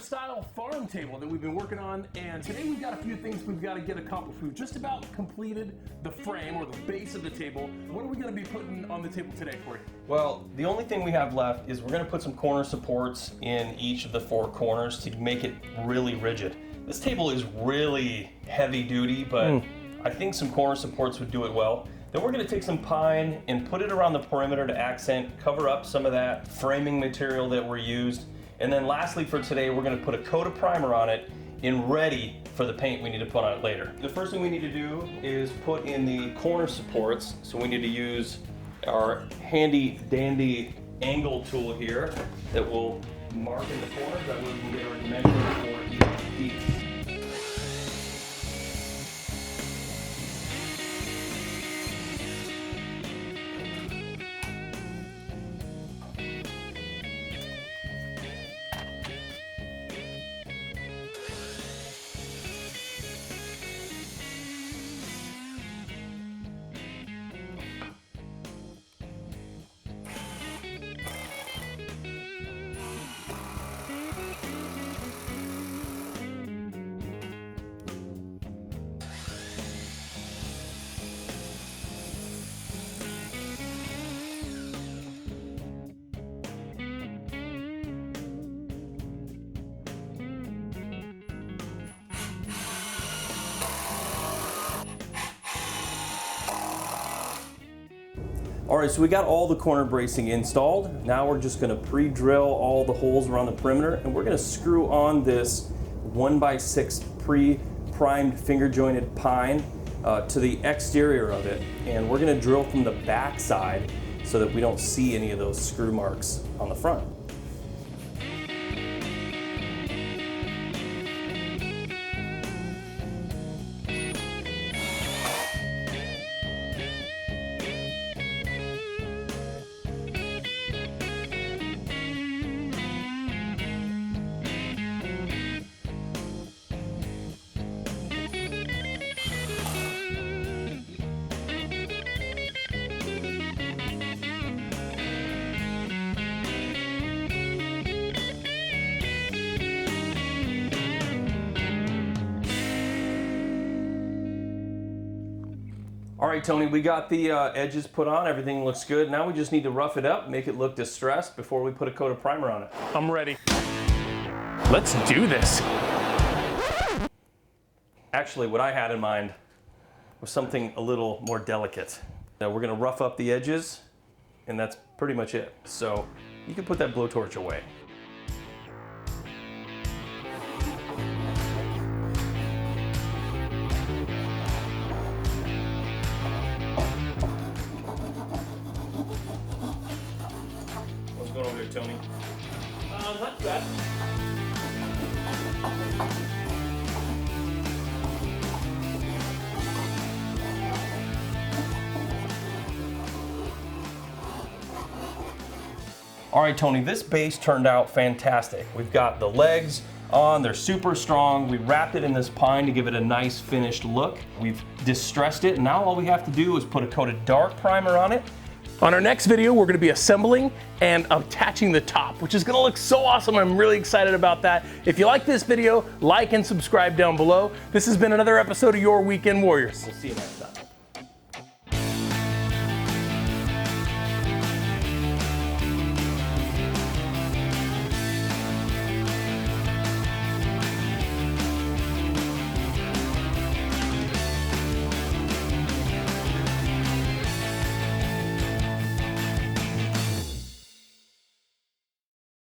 style farm table that we've been working on, and today we've got a few things we've got to get accomplished. We've just about completed the frame or the base of the table. What are we going to be putting on the table today, Corey? Well, the only thing we have left is we're going to put some corner supports in each of the four corners to make it really rigid. This table is really heavy duty, but I think some corner supports would do it well. Then we're going to take some pine and put it around the perimeter to accent, cover up some of that framing material that were used. And then lastly for today, we're going to put a coat of primer on it and ready for the paint we need to put on it later. The first thing we need to do is put in the corner supports. So we need to use our handy dandy angle tool here that will mark in the corners. That way we can get our dimensions for each. All right, so we got all the corner bracing installed. Now we're just gonna pre-drill all the holes around the perimeter, and we're gonna screw on this 1x6 pre-primed finger jointed pine to the exterior of it. And we're gonna drill from the back side so that we don't see any of those screw marks on the front. All right, Tony, we got the edges put on. Everything looks good. Now we just need to rough it up, make it look distressed before we put a coat of primer on it. I'm ready. Let's do this. Actually, what I had in mind was something a little more delicate. Now we're gonna rough up the edges, and that's pretty much it. So you can put that blowtorch away. What's going on there, Tony? Not too bad. All right, Tony, this base turned out fantastic. We've got the legs on, they're super strong. We wrapped it in this pine to give it a nice finished look. We've distressed it, and now all we have to do is put a coat of dark primer on it. On our next video, we're gonna be assembling and attaching the top, which is gonna look so awesome. I'm really excited about that. If you like this video, like and subscribe down below. This has been another episode of Your Weekend Warriors. We'll see you next time.